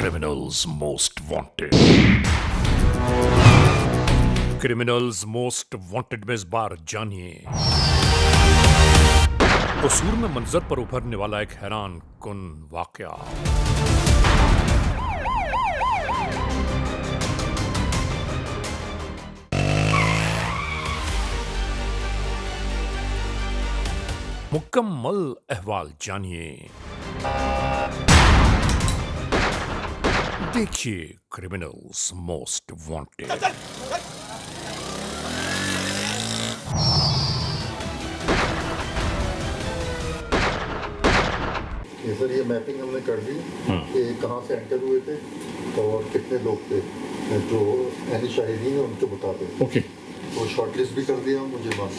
Criminals Most Wanted। Criminals most wanted में इस बार जानिए कसूर में मंजर पर उभरने वाला एक हैरान कुन वाकया। मुकम्मल अहवाल जानिए। देखिए क्रिमिनल्स मोस्ट वांटेड। ये सर ये मैपिंग हमने कर दी कि कहाँ से एंटर हुए थे और कितने लोग थे जो यानी शाहिदीन है उनके मुताबिक। ओके, वो शॉर्ट लिस्ट भी कर दिया मुझे बस।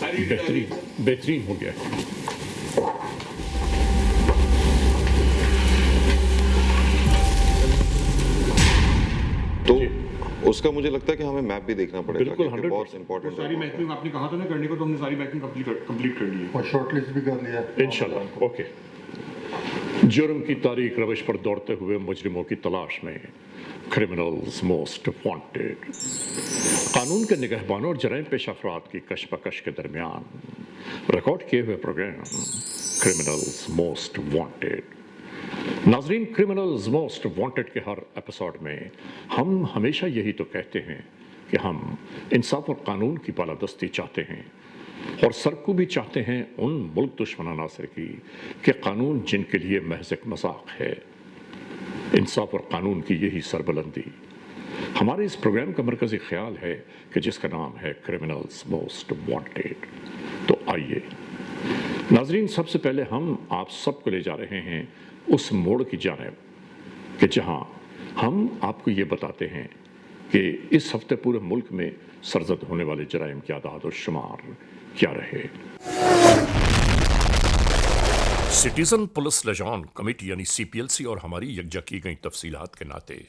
बेहतरीन हो गया। तो उसका मुझे लगता है कि हमें मैप भी देखना पड़ेगा बिल्कुल, क्योंकि बहुत इंपॉर्टेंट सारी मैपिंग आपने कहा था ना करने को, तो हमने सारी मैपिंग कंप्लीट कर ली है और शॉर्ट लिस्ट भी कर लिया इंशाल्लाह। ओके, जुर्म की तारीख रविश पर दौड़ते हुए मुजरिमों की तलाश में क्रिमिनल्स मोस्ट वांटेड। कानून के निगहबानों और जराइम पेश अफराद की कशमकश के दरमियान रिकॉर्ड किए हुए प्रोग्राम क्रिमिनल्स मोस्ट वांटेड। नाजरीन, क्रिमिनल्स मोस्ट वांटेड के हर एपिसोड में हम हमेशा यही तो कहते हैं कि हम इंसाफ और कानून की बालादस्ती चाहते हैं और सरकू भी चाहते हैं उन मुल्क दुश्मन अनासर की कि कानून जिनके लिए महज एक मजाक है। इंसाफ और कानून की यही सरबुलंदी हमारे इस प्रोग्राम का मरकजी ख्याल है कि जिसका नाम है क्रिमिनल्स मोस्ट वांटेड। तो आइए नाजरीन, सबसे पहले हम आप सबको ले जा रहे हैं उस मोड़ की जानिब कि जहां हम आपको ये बताते हैं कि इस हफ्ते पूरे मुल्क में सरजद होने वाले जराइम की आदाद और शुमार क्या रहे। सिटीजन पुलिस लिजान कमेटी यानी CPLC और हमारी यकजा की गई तफसीलात के नाते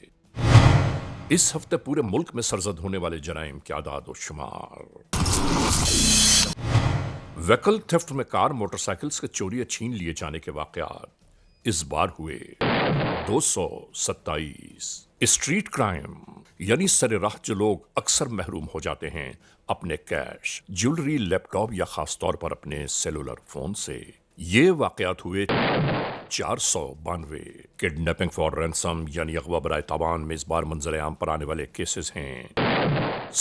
इस हफ्ते पूरे मुल्क में सरजद होने वाले जराइम की आदाद और शुमार। व्हीकल थेफ्ट में कार मोटरसाइकिल्स के चोरी या छीन लिए जाने के वाकयात इस बार हुए 227। स्ट्रीट क्राइम यानी सरेराह जो लोग अक्सर महरूम हो जाते हैं अपने कैश, ज्वेलरी, लैपटॉप या खास तौर पर अपने सेलुलर फोन से, ये वाकयात हुए 492। किडनैपिंग फॉर रैंसम यानी अगवा बराए तावान में इस बार मंजर आम पर आने वाले केसेस हैं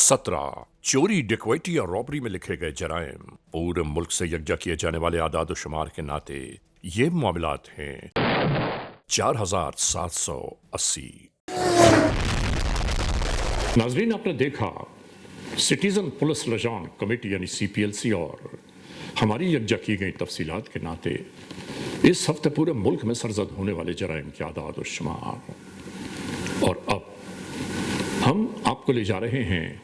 17। चोरी, डिक्वेटी और रॉबरी में लिखे गए जराइम पूरे मुल्क से यकजा किए जाने वाले आदाद और शुमार के नाते ये मामलात हैं 4780। नाजरीन, आपने देखा सिटीजन पुलिस लिजान कमेटी यानी CPLC और हमारी यकजा की गई तफसीलात के नाते इस हफ्ते पूरे मुल्क में सरजद होने वाले जराइम की आदाद और शुमार। और अब हम आपको ले जा रहे हैं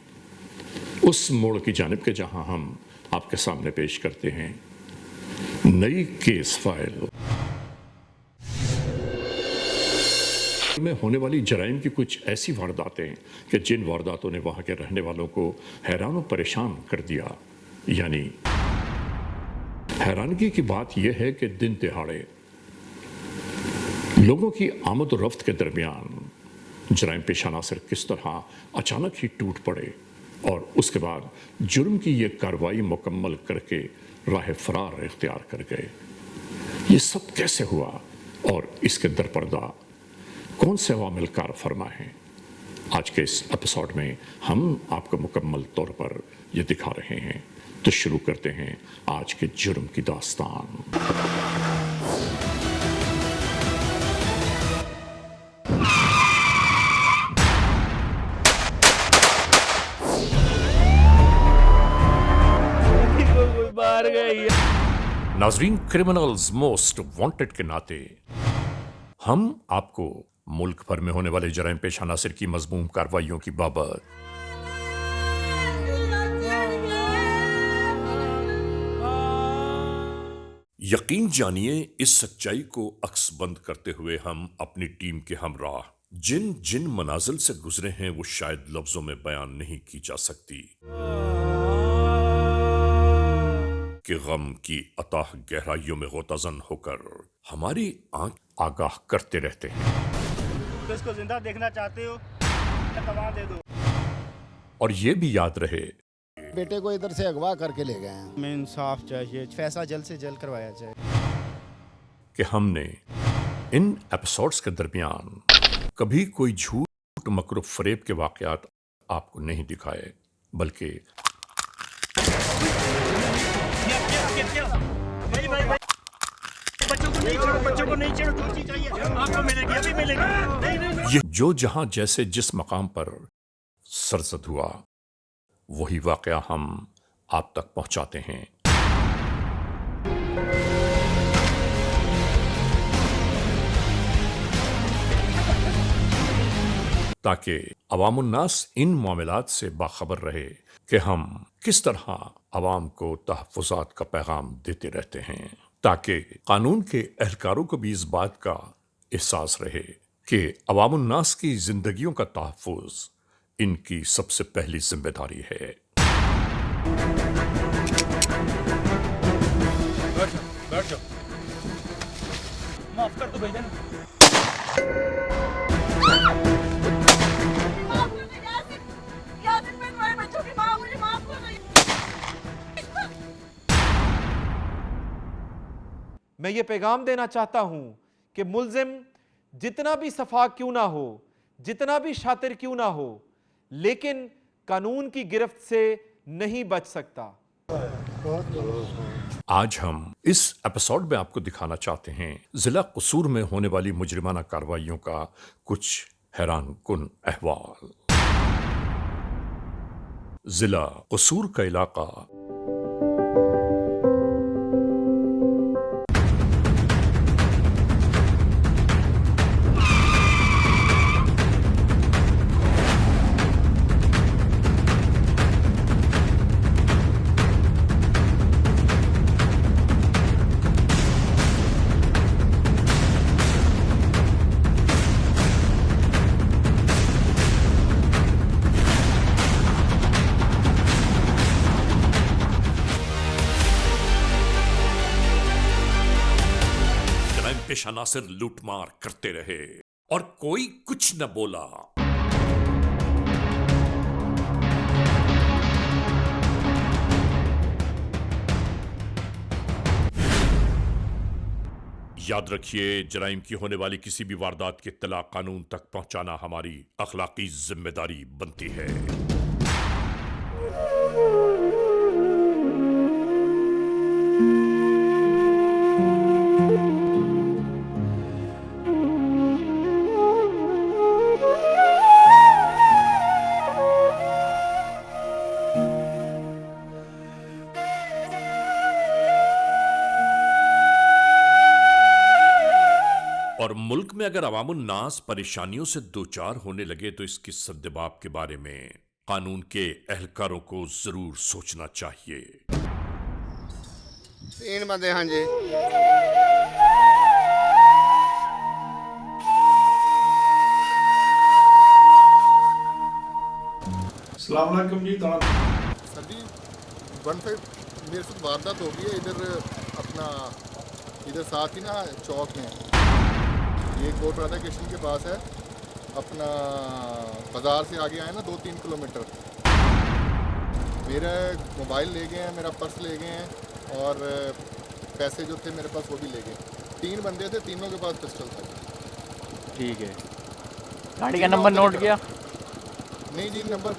उस मोड़ की जानिब के जहां हम आपके सामने पेश करते हैं नई केस फाइल में होने वाली जराइम की कुछ ऐसी वारदातें कि जिन वारदातों ने वहां के रहने वालों को हैरान और परेशान कर दिया। यानी हैरानगी की बात यह है कि दिन तिहाड़े लोगों की आमद और रफ्त के दरमियान जराइम पेश अनासर किस तरह अचानक ही टूट पड़े और उसके बाद जुर्म की यह कार्रवाई मुकम्मल करके राह फरार इख्तियार कर गए। ये सब कैसे हुआ और इसके दरपर्दा कौन से अवामिल कार फरमा हैं, आज के इस एपिसोड में हम आपको मुकम्मल तौर पर यह दिखा रहे हैं। तो शुरू करते हैं आज के जुर्म की दास्तान। नाजरीन, क्रिमिनल्स मोस्ट वांटेड के नाते हम आपको मुल्क भर में होने वाले जराइम पेश अनासर की मजमूम कार्रवाइयों की बाबत यकीन जानिए इस सच्चाई को अक्सबंद करते हुए हम अपनी टीम के हमराह जिन जिन मनाजिल से गुजरे हैं वो शायद लफ्जों में बयान नहीं की जा सकती कि गम की अताह गहराइयों में गोताजन होकर हमारी आंख आगाह करते रहते हैं। तो इसको जिंदा देखना चाहते हो तमाम दे दो। और ये भी याद रहे बेटे को इधर से अगवा करके ले गए हैं। हमें इंसाफ चाहिए, फैसला जल्द से जल्द करवाया जाए। कि हमने इन एपिसोड्स के दरमियान कभी कोई झूठ मकरूफ फरेब के वाकयात आपको नहीं दिखाए, बल्कि बच्चों को नहीं छेड़ो, जो चीज चाहिए आपको मिलेगी, अभी मिलेगी। ये जो जहां जैसे जिस मकाम पर सरजद हुआ वही वाकया हम आप तक पहुंचाते हैं। ताकि अवामुन्नास इन मामलात से बाखबर रहे कि हम किस तरह अवाम को तहफ़्फ़ुज़ात का पैगाम देते रहते हैं, ताकि कानून के एहलकारों को भी इस बात का एहसास रहे कि अवामुन्नास की जिंदगियों का तहफ़्फ़ुज़ इनकी सबसे पहली जिम्मेदारी है। बैठ जाओ। माफ कर दो भाईजान। मैं ये पैगाम देना चाहता हूं कि मुल्जिम जितना भी सफाक क्यों ना हो, जितना भी शातिर क्यों ना हो, लेकिन कानून की गिरफ्त से नहीं बच सकता। आज हम इस एपिसोड में आपको दिखाना चाहते हैं जिला कसूर में होने वाली मुजरिमाना कार्रवाइयों का कुछ हैरान कुन अहवाल। जिला कसूर का इलाका पेशा नासिर लूटमार करते रहे और कोई कुछ न बोला। याद रखिए, जराइम की होने वाली किसी भी वारदात की इत्तला कानून तक पहुंचाना हमारी अखलाकी जिम्मेदारी बनती है। और मुल्क में अगर अवामुन्नास परेशानियों से दो चार होने लगे तो इसकी सद्दबाब के बारे में कानून के एहलकारों को जरूर सोचना चाहिए। 3 बंदे हाँ जी। अस्सलाम वालेकुम जी। सर जी 15 मेरे साथ वारदात हो गई है इधर अपना, इधर साथ ही ना चौक में, ये कोट राधा कृष्ण के पास है अपना, बाज़ार से आगे आए ना 2-3 किलोमीटर। मेरा मोबाइल ले गए हैं, मेरा पर्स ले गए हैं और पैसे जो थे मेरे पास वो भी ले गए। 3 बंदे थे, तीनों के पास पिस्टल था। ठीक है, गाड़ी का नंबर नोट किया? नहीं जी, नंबर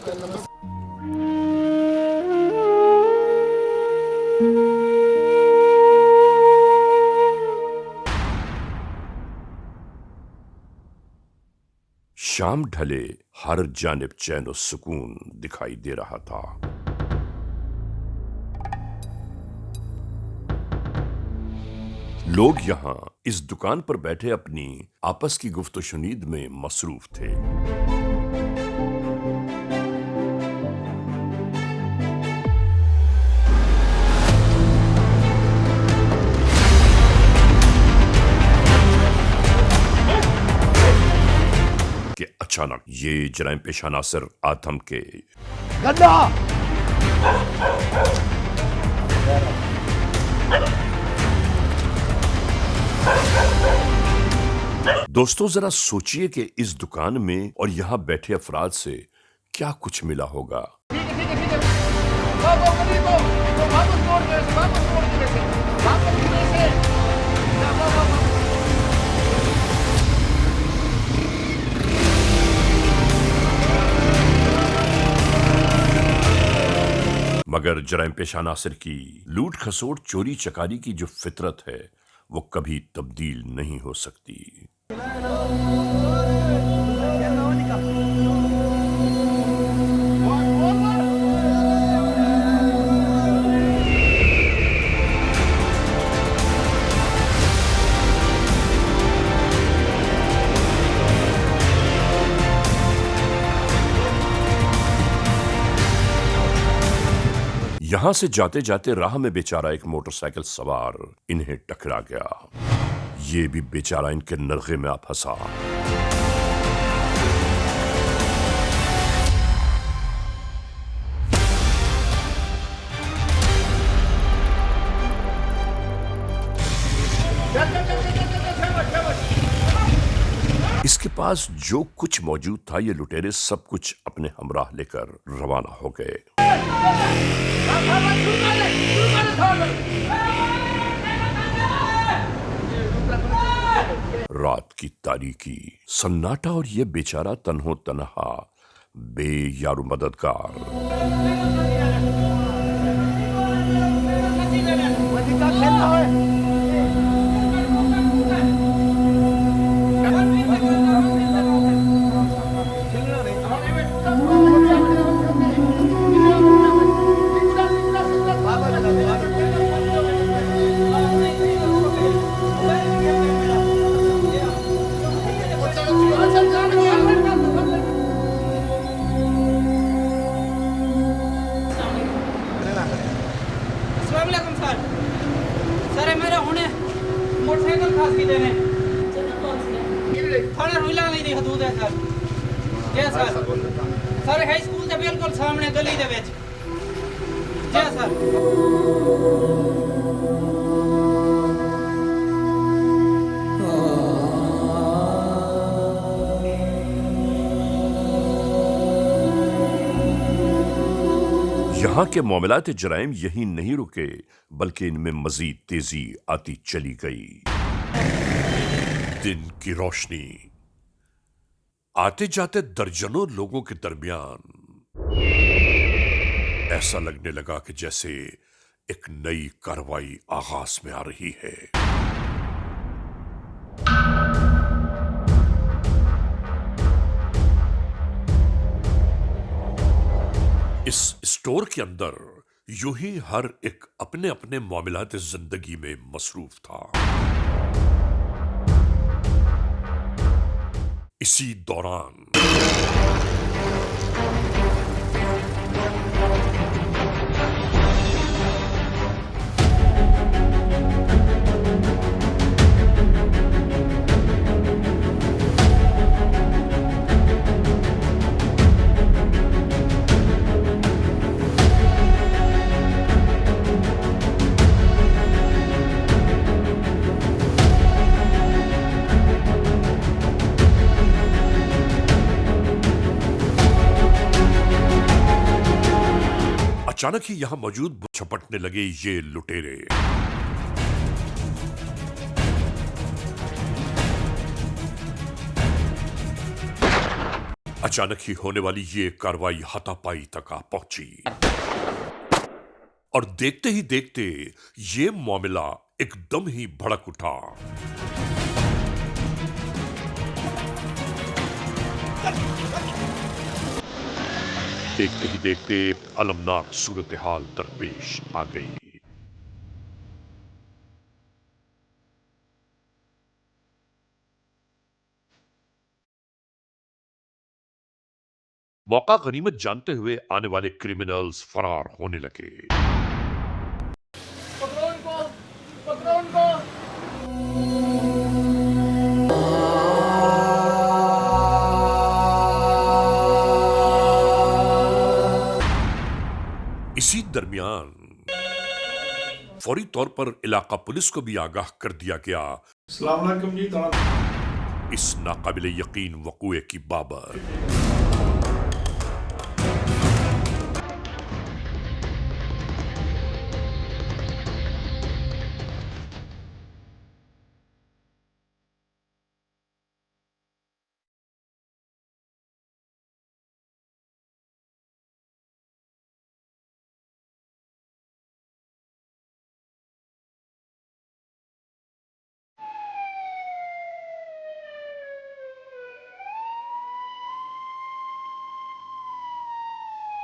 शाम ढले हर जानिब चैन और सुकून दिखाई दे रहा था। लोग यहां इस दुकान पर बैठे अपनी आपस की गुफ्तशुनीद में मसरूफ थे। कि अचानक ये जराइम पेशा नासिर आथम के दोस्तों जरा सोचिए कि इस दुकान में और यहां बैठे अफराद से क्या कुछ मिला होगा। मगर जराइम पेशा नासिर की लूट खसोट चोरी चकारी की जो फितरत है वो कभी तब्दील नहीं हो सकती। यहां से जाते जाते राह में बेचारा एक मोटरसाइकिल सवार इन्हें टकरा गया। ये भी बेचारा इनके नरगे में आ फंसा। इसके पास जो कुछ मौजूद था ये लुटेरे सब कुछ अपने हमराह लेकर रवाना हो गए। रात की तारीकी, सन्नाटा और ये बेचारा तन्हो तनहा बेयारू मददगार। सर मेरा हुने मोटरसाइकिल खास की देने थाने रुला नहीं दी हदूद है सर। जय सर हाई स्कूल के बिल्कुल सामने गली दे विच। जय सर। यहां के मामलात जराइम यही नहीं रुके बल्कि इनमें मजीद तेजी आती चली गई। दिन की रोशनी आते जाते दर्जनों लोगों के दरमियान ऐसा लगने लगा कि जैसे एक नई कार्रवाई आगाज में आ रही है। इस स्टोर के अंदर यूं ही हर एक अपने अपने मामलात जिंदगी में मसरूफ था। इसी दौरान अचानक ही यहां मौजूद छपटने लगे ये लुटेरे। अचानक ही होने वाली ये कार्रवाई हाथापाई तक आ पहुंची और देखते ही देखते ये मामला एकदम ही भड़क उठा। देखते ही देखते अलमनाक सूरत हाल दरपेश आ गई। मौका गनीमत जानते हुए आने वाले क्रिमिनल्स फरार होने लगे। पकड़ो उनको। इसी दरमियान फौरी तौर पर इलाका पुलिस को भी आगाह कर दिया गया। अस्सलाम वालेकुम जी। इस नाकाबिले यकीन वक़ूए की बाबर।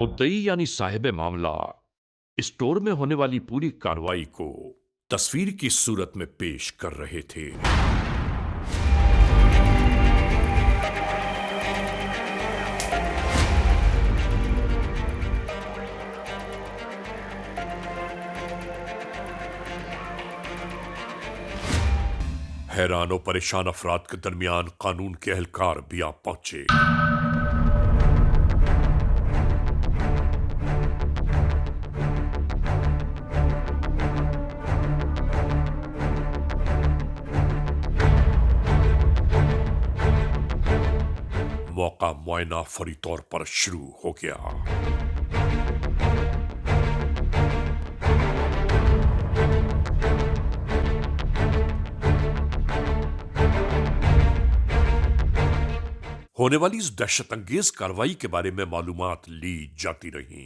मुद्दई यानी साहिब मामला स्टोर में होने वाली पूरी कार्रवाई को तस्वीर की सूरत में पेश कर रहे थे। हैरान और परेशान अफराद के दरमियान कानून के एहलकार भी आ पहुंचे। मौका मुआयना फौरी तौर पर शुरू हो गया। होने वाली इस दहशत अंगेज कार्रवाई के बारे में मालूमात ली जाती रही।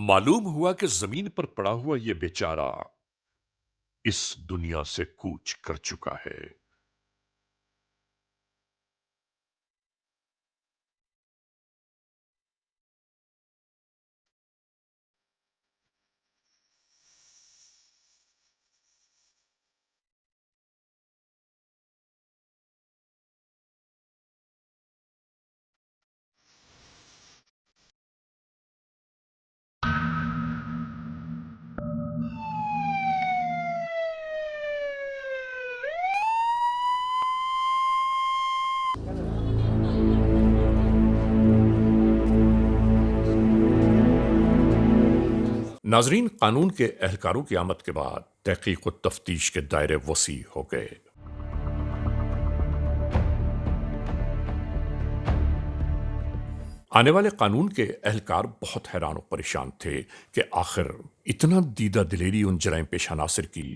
मालूम हुआ कि जमीन पर पड़ा हुआ यह बेचारा इस दुनिया से कूच कर चुका है। नाजरीन, कानून के एहलकारों की आमद के बाद तहकीक और तफ्तीश के दायरे वसी हो गए। आने वाले कानून के एहलकार बहुत हैरान और परेशान थे कि आखिर इतना दीदा दिलेरी उन जराइम पेश अनासिर की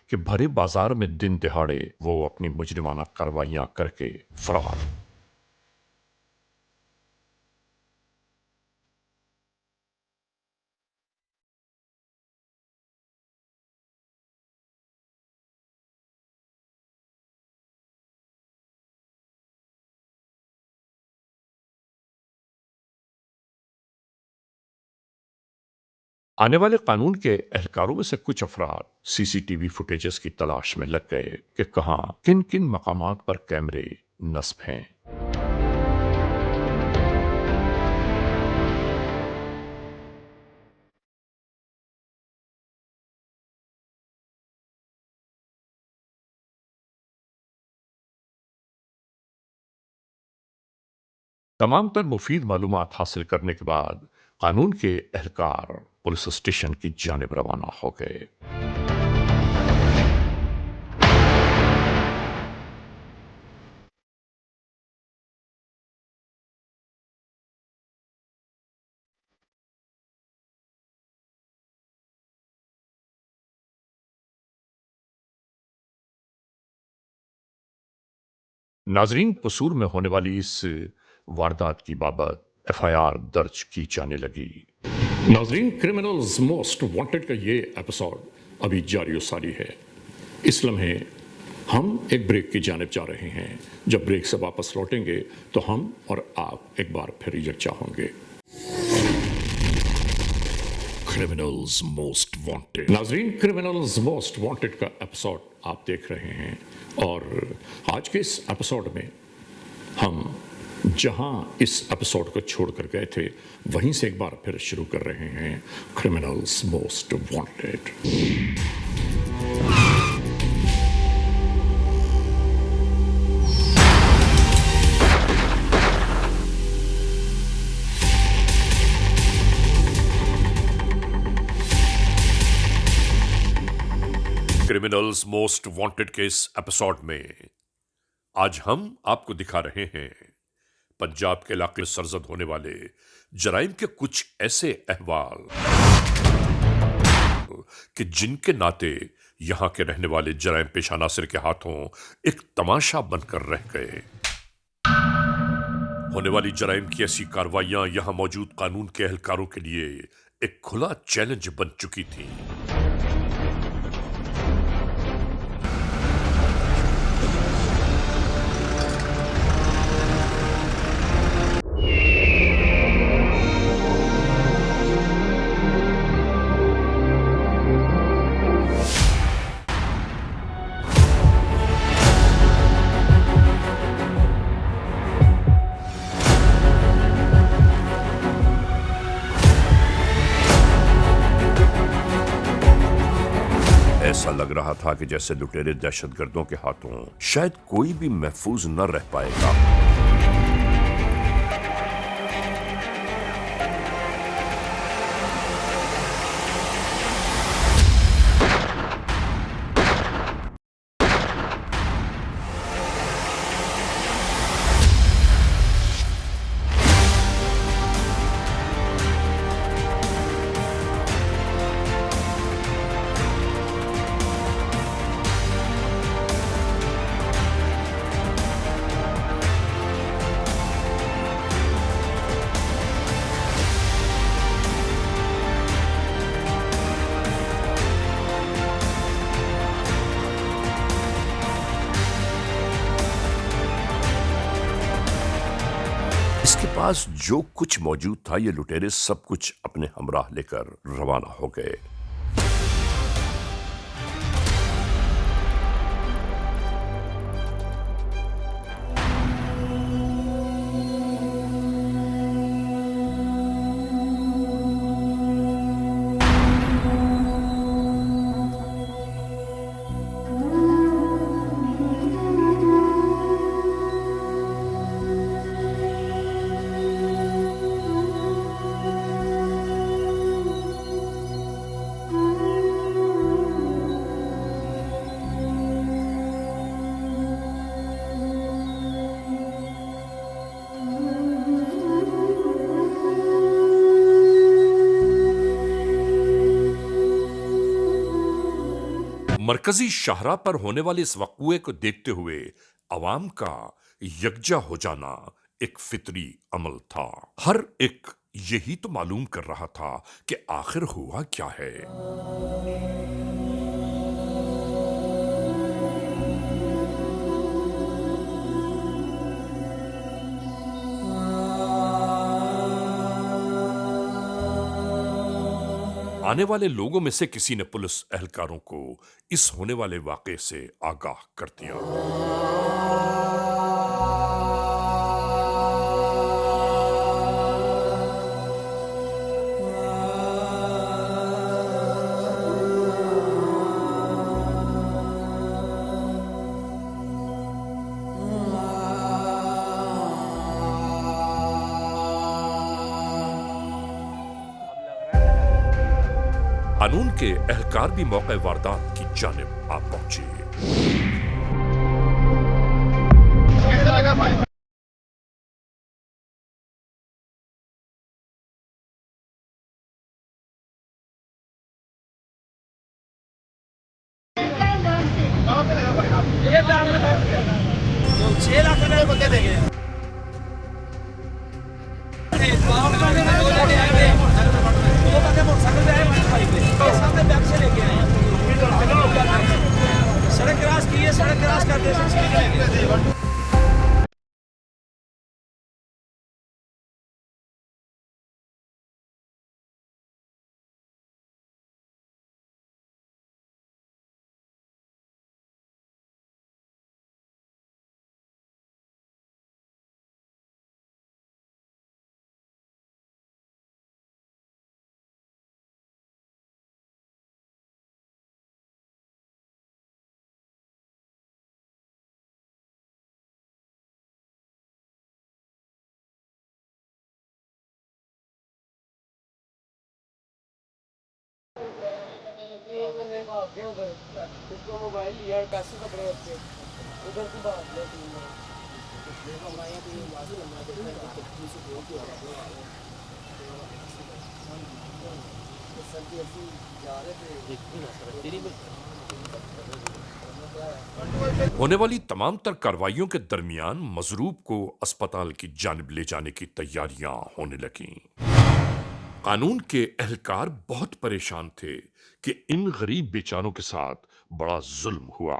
कि भरे बाजार में दिन दिहाड़े वो अपनी मुजरिमाना कार्रवाइयां करके फरार। आने वाले कानून के एहलकारों में से कुछ अफराद सीसीटीवी फुटेजेस की तलाश में लग गए कि कहां किन किन मकामात पर कैमरे नस्ब हैं। तमाम तर मुफीद मालूमात हासिल करने के बाद कानून के एहलकार पुलिस स्टेशन की जानिब रवाना हो गए। नाजरीन, कसूर में होने वाली इस वारदात की बाबत एफआईआर दर्ज की जाने लगी। नाजरीन, क्रिमिनल्स मोस्ट वांटेड का ये एपिसोड अभी जारी सारी है। इस लम्हे हम एक ब्रेक की जानिब जा रहे हैं। जब ब्रेक से वापस लौटेंगे तो हम और आप एक बार फिर यकजा होंगे। Criminals most wanted. नाजरीन, क्रिमिनल्स मोस्ट वांटेड का एपिसोड आप देख रहे हैं और आज के इस एपिसोड में हम जहां इस एपिसोड को छोड़कर गए थे वहीं से एक बार फिर शुरू कर रहे हैं criminals most wanted. Criminals most wanted case episode में आज हम आपको दिखा रहे हैं पंजाब के इलाके में सरजद होने वाले जराइम के कुछ ऐसे अहवाल कि जिनके नाते यहां के रहने वाले जराइम पेशा नासिर के हाथों एक तमाशा बनकर रह गए। होने वाली जराइम की ऐसी कार्रवाइयां यहां मौजूद कानून के एहलकारों के लिए एक खुला चैलेंज बन चुकी थी। ऐसा लग रहा था कि जैसे लुटेरे दहशतगर्दों के हाथों शायद कोई भी महफूज न रह पाएगा। इसके पास जो कुछ मौजूद था ये लुटेरे सब कुछ अपने हमराह लेकर रवाना हो गए। मरकजी शाहराह पर होने वाले इस वक़्वे को देखते हुए अवाम का यकजा हो जाना एक फितरी अमल था। हर एक यही तो मालूम कर रहा था कि आखिर हुआ क्या है। आने वाले लोगों में से किसी ने पुलिस एहलकारों को इस होने वाले वाक़े से आगाह कर दिया। कानून के एहलकार भी मौके वारदात की जानिब आ पहुंचे। तो 6 लाख रुपए देंगे। सड़क क्रॉस की है, सड़क क्रॉस करते भाग गए उधर, उसको मोबाइल लिया और पैसे पकड़े उसके, उधर से भाग गए 3 लोग। होने वाली तमाम तर कार्रवाइयों के दरमियान मजरूब को अस्पताल की जानिब ले जाने की तैयारियां होने लगीं। कानून के एहलकार बहुत परेशान थे कि इन गरीब बेचारों के साथ बड़ा जुल्म हुआ।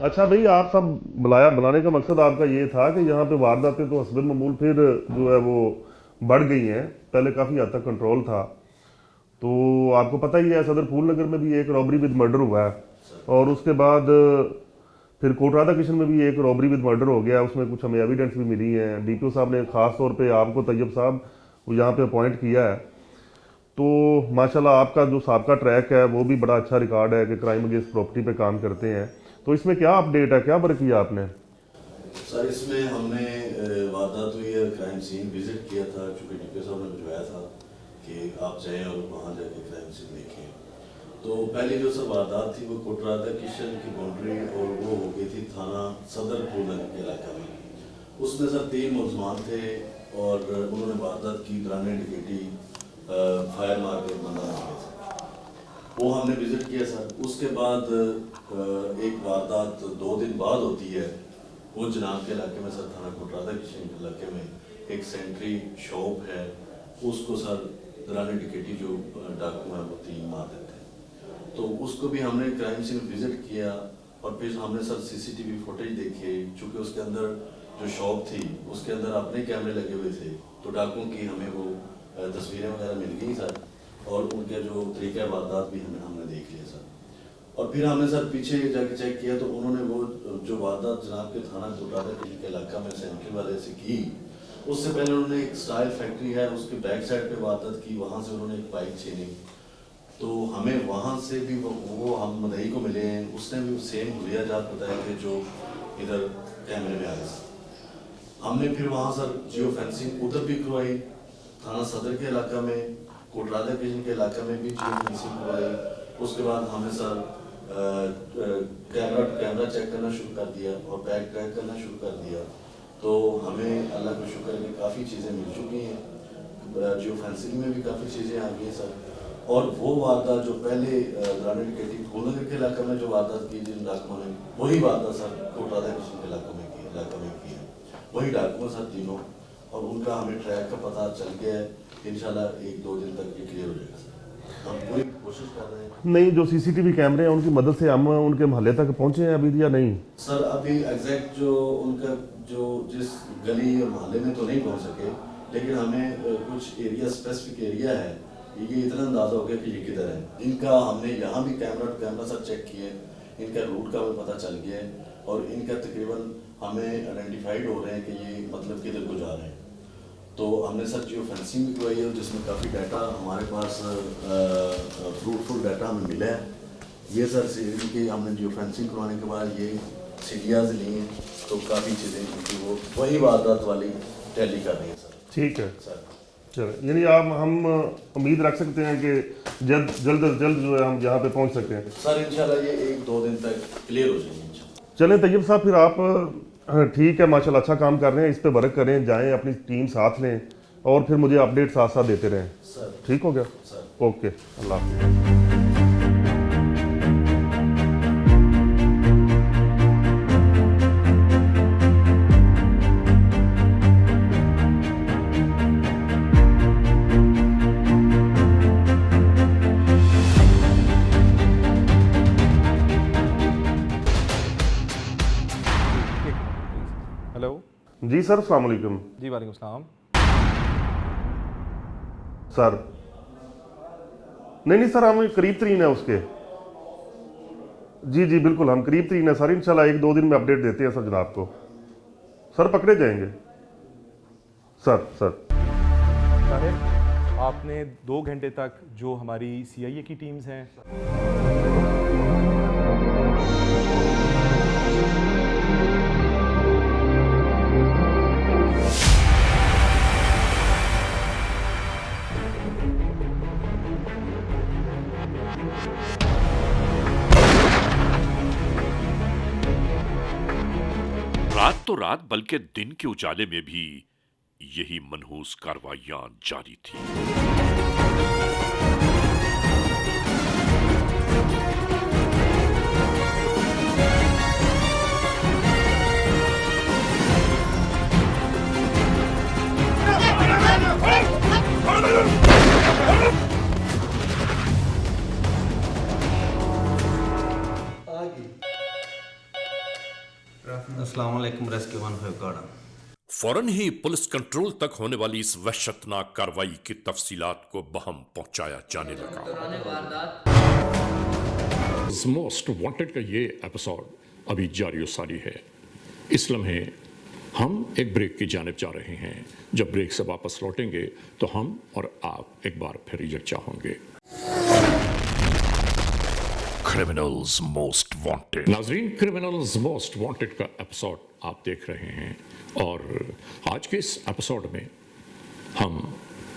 अच्छा भाई, आप सब बुलाने का मकसद आपका ये था कि यहाँ पे वारदातें तो हस्बे मामूल फिर जो है वो बढ़ गई हैं। पहले काफ़ी हद तक कंट्रोल था, तो आपको पता ही है सदर फूल नगर में भी एक रॉबरी विद मर्डर हुआ है, और उसके बाद फिर कोट राधा कृष्ण में भी एक रॉबरी विद मर्डर हो गया। उसमें कुछ हमें एविडेंस भी मिली हैं। डीपीओ साहब ने ख़ास तौर पे आपको तैयब साहब वो यहाँ पे अपॉइंट किया है, तो माशाल्लाह आपका जो साबका ट्रैक है वो भी बड़ा अच्छा रिकॉर्ड है कि क्राइम अगेंस्ट प्रॉपर्टी पे काम करते हैं। तो इसमें क्या अपडेट है, क्या वर्क किया आपने? सर इसमें हमने वारदात हुई है, क्राइम सीन विजिट किया था, चूँकि डीपीओ साहब ने भिजवाया था कि आप जाएं और वहाँ जाके क्राइम सीन देखें। तो पहली जो सर वारदात थी वो कोट राधा कृष्ण की बाउंड्री और वो हो गई थी थाना सदर फूलनगर के इलाका में। उसमें सर 3 मुलजमान थे और उन्होंने वारदात की, दौरान डिकेटी फायर मार के बंदा मार गया था। वो हमने विजिट किया सर। उसके बाद एक वारदात 2 दिन बाद होती है, वो जनाब के इलाके में सर, थाना कोट राधा कृष्ण के इलाके में एक सेंट्री शॉप है, उसको सर दौरान डिकेटी जो डाकू है वो 3 मार देते हैं। तो उसको भी हमने क्राइम सीन विजिट किया और फिर हमने सर सीसीटीवी फुटेज देखे। चूँकि उसके अंदर जो शॉप थी उसके अंदर अपने कैमरे लगे हुए थे, तो डाकुओं की हमें वो तस्वीरें वगैरह मिल गई सर, और उनके जो तरीका वारदात भी हमने देख लिया सर। और फिर हमने सर पीछे जाके चेक किया तो उन्होंने वो जो वारदात जनाब के थाना कोट राधा कृष्ण के इलाका में सेंट्री वाले से की, उससे पहले उन्होंने एक स्टाइल फैक्ट्री है उसके बैक साइड पे वारदात की, वहाँ से उन्होंने एक बाइक छीनी। तो हमें वहाँ से भी वो हम मदई को मिले हैं, उसने भी सेम हुलिया जात बताया कि जो इधर कैमरे में आ गए। हमने फिर वहाँ सर जियो फेंसिंग उधर भी करवाई, थाना सदर के इलाका में, कोट राधा कृष्ण के इलाका में भी जियो फेंसिंग करवाई। उसके बाद हमने सर कैमरा चेक करना शुरू कर दिया और बैग ट्रैक करना शुरू कर दिया। तो हमें अल्लाह का शुक्र है कि काफ़ी चीज़ें मिल चुकी हैं, जियो फेंसिंग में भी काफ़ी चीज़ें आ गई हैं सर। और वो वारदात जो पहले दौरान डिकेटी फूलनगर के इलाके में जो वारदात की जिन डाकुओं ने, वही वारदात सर कोट राधा कृष्ण के इलाके में की है, वही डाकुओं सर तीनों, और उनका हमें ट्रैक का पता चल गया है। इंशाल्लाह 1-2 दिन तक ये क्लियर हो जाएगा सर। हम पूरी कोशिश कर रहे हैं। नहीं, जो सीसीटीवी कैमरे हैं उनकी मदद से हम उनके मोहल्ले तक पहुंचे हैं अभी या नहीं? सर अभी एग्जैक्ट जो उनका जो जिस गली और मोहल्ले में तो नहीं पहुंच सके, लेकिन हमें कुछ एरिया स्पेसिफिक एरिया है, ये इतना अंदाजा हो गया कि ये किधर है। इनका हमने यहाँ भी कैमरा सर चेक किए, इनका रूट का हमें पता चल गया है और इनका तकरीबन हमें आइडेंटिफाइड हो रहे हैं कि ये मतलब किधर को जा रहे हैं। तो हमने सर जियो फेंसिंग भी करवाई है जिसमें काफ़ी डाटा हमारे पास फ्रूटफुल डाटा हमें मिला है। ये सर इनकी हमने जियो फेंसिंग करवाने के बाद ये सीढ़ियाँ ली हैं, तो काफ़ी चीज़ें इनकी वो वही वारदात वाली टैली कर रही है सर। ठीक है सर, चलो, यानी हम उम्मीद रख सकते हैं कि जल्द जो है हम यहाँ पे पहुँच सकते हैं सर। इंशाल्लाह ये 1-2 दिन तक क्लियर हो जाएंगे इंशाल्लाह। चलें तैयब साहब, फिर आप ठीक है, माशाल्लाह अच्छा काम कर रहे हैं, इस पे वर्क करें, जाएं अपनी टीम साथ लें और फिर मुझे अपडेट साथ साथ देते रहें सर। ठीक हो गया सर, ओके, अल्लाह हाफ़िज़। हेलो जी सर, अस्सलाम वालेकुम। जी वालेकुम सलाम। सर नहीं सर, हम करीब तरीन है उसके। जी बिल्कुल, हम करीब तरीन है सर। इंशाल्लाह 1-2 दिन में अपडेट देते हैं सर जनाब को। सर पकड़े जाएंगे सर। आपने 2 घंटे तक जो हमारी CIA की टीम्स हैं रात तो रात बल्कि दिन के उजाले में भी यही मनहूस कार्रवाइयां जारी थी। अस्सलाम वालेकुम, रेस्क्यू 15 गार्डन। फौरन ही पुलिस कंट्रोल तक होने वाली इस वहशतनाक कार्रवाई की तफसीलात को बहम पहुंचाया जाने लगा। मोस्ट वांटेड का ये एपिसोड अभी जारी सारी है। इस लम्हे हम एक ब्रेक की जानिब जा रहे हैं। जब ब्रेक से वापस लौटेंगे तो हम और आप एक बार फिर यकजा होंगे। Criminals most wanted. नाजरीन, क्रिमिनल्स मोस्ट वांटेड का एपिसोड आप देख रहे हैं और आज के इस एपिसोड में हम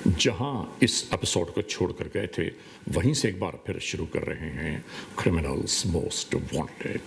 जहां इस एपिसोड को छोड़कर गए थे वहीं से एक बार फिर शुरू कर रहे हैं क्रिमिनल्स मोस्ट वांटेड।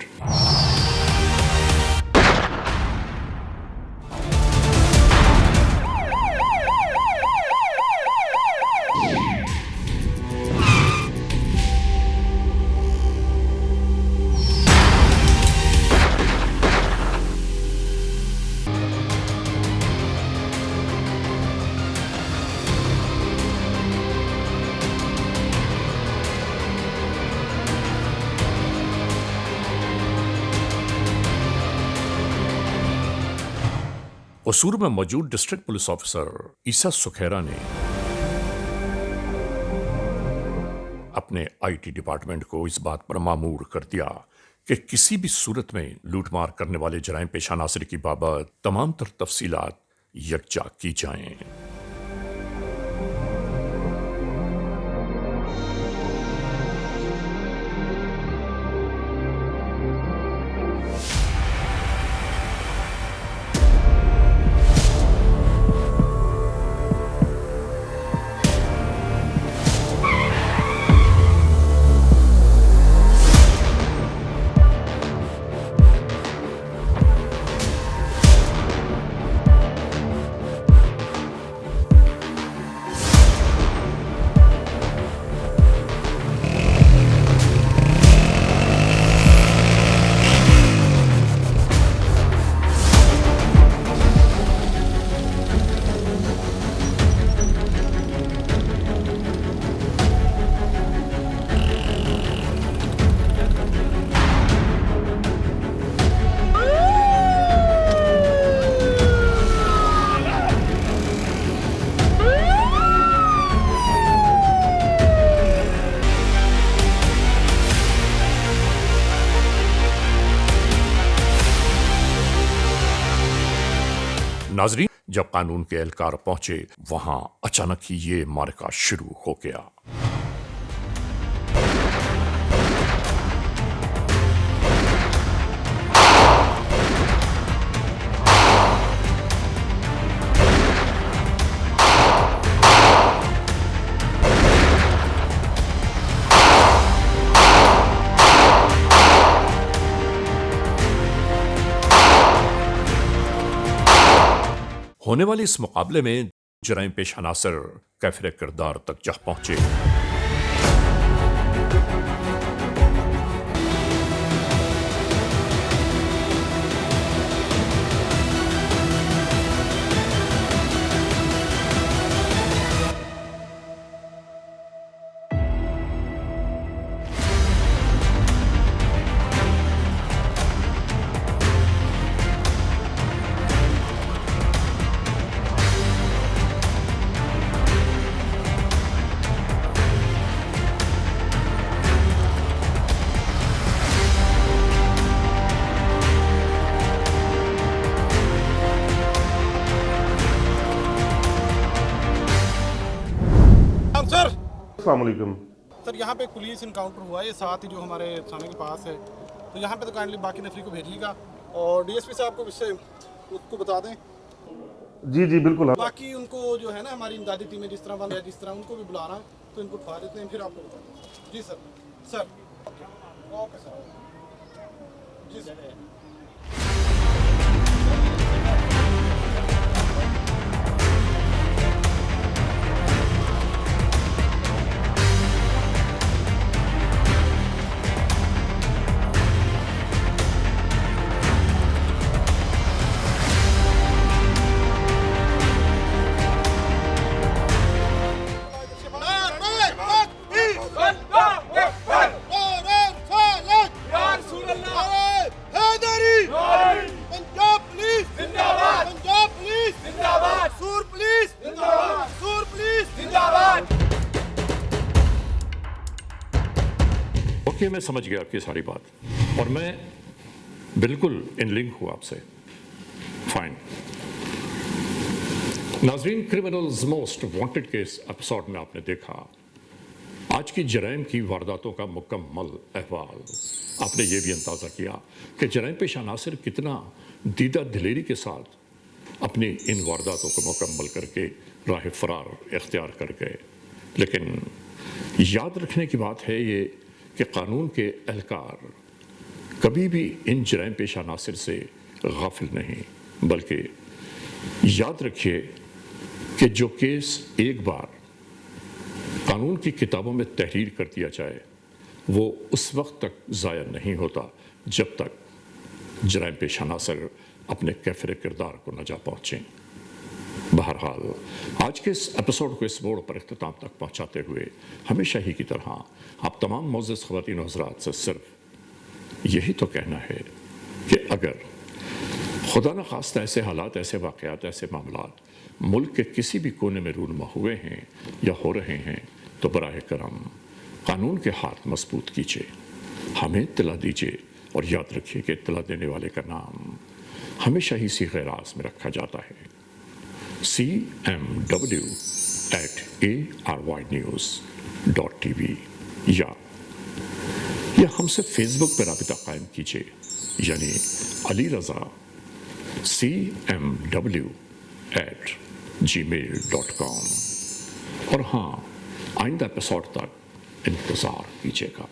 कसूर में मौजूद डिस्ट्रिक्ट पुलिस ऑफिसर ईसा सुखेरा ने अपने IT डिपार्टमेंट को इस बात पर मामूर कर दिया कि किसी भी सूरत में लूटमार करने वाले जराइम पेशा नासिर की बाबत तमाम तर तफसीलात यकजा की जाएं। नाजरीन, जब कानून के एहलकार पहुंचे वहां अचानक ही ये मार्का शुरू हो गया। होने वाले इस मुकाबले में जराइम पेशा नासिर कैफिर किरदार तक जा पहुंचे। अस्सलाम वालेकुम। सर यहाँ पे पुलिस इनकाउंटर हुआ है, ये साथ ही जो हमारे थाने के पास है, तो यहाँ पे तो काइंडली बाकी नफरी को भेजिएगा और डीएसपी साहब को इससे उसको बता दें। जी जी बिल्कुल। बाकी उनको जो है ना हमारी इमदादी टीमें जिस तरह बंद है, जिस तरह उनको भी बुला रहा तो इनको उठवा देते हैं, फिर आपको बता दें। जी सर, सर ओके सर, जी सर। ओके, मैं समझ गया आपकी सारी बात और मैं बिल्कुल इन लिंक हूं आपसे। फाइन। नाजरीन, criminals most wanted case episode में आपने देखा आज की जराइम की वारदातों का मुकम्मल अहवाल। आपने ये भी अंदाज़ा किया कि जराइम पेशा नासिर कितना दीदा दिलेरी के साथ अपनी इन वारदातों को मुकम्मल करके राह फरार इख्तियार कर गए। लेकिन याद रखने की बात है ये कि कानून के एहलकार कभी भी इन जराइम पेशा नासिर से गाफिल नहीं, बल्कि याद रखिए कि जो केस एक बार कानून की किताबों में तहरीर कर दिया जाए वो उस वक्त तक ज़ाया नहीं होता जब तक जराइम पेशा नासिर अपने कैफरे किरदार को न जा पहुँचें। बहरहाल आज के इस एपिसोड को इस मोड़ पर इख्तिताम तक पहुँचाते हुए हमेशा ही की तरह आप तमाम मोअज़्ज़ज़ ख़वातीन और हज़रात से सिर्फ यही तो कहना है कि अगर खुदा न खास्ता ऐसे हालात, ऐसे वाक़यात, ऐसे मामलात मुल्क के किसी भी कोने में रूनमा हुए हैं या हो रहे हैं तो बराह करम कानून के हाथ मजबूत कीजिए, हमें इत्तला दीजिए और याद रखिए कि इत्तला देने वाले का नाम हमेशा ही सीग़े राज़ में रखा जाता है, cmw@arYnews.tv या हमसे फेसबुक पर राबिता कायम कीजिए, यानी अली रज़ा cmw@gmail.com। और हाँ, आइंदा एपिसोड तक इंतज़ार कीजिएगा।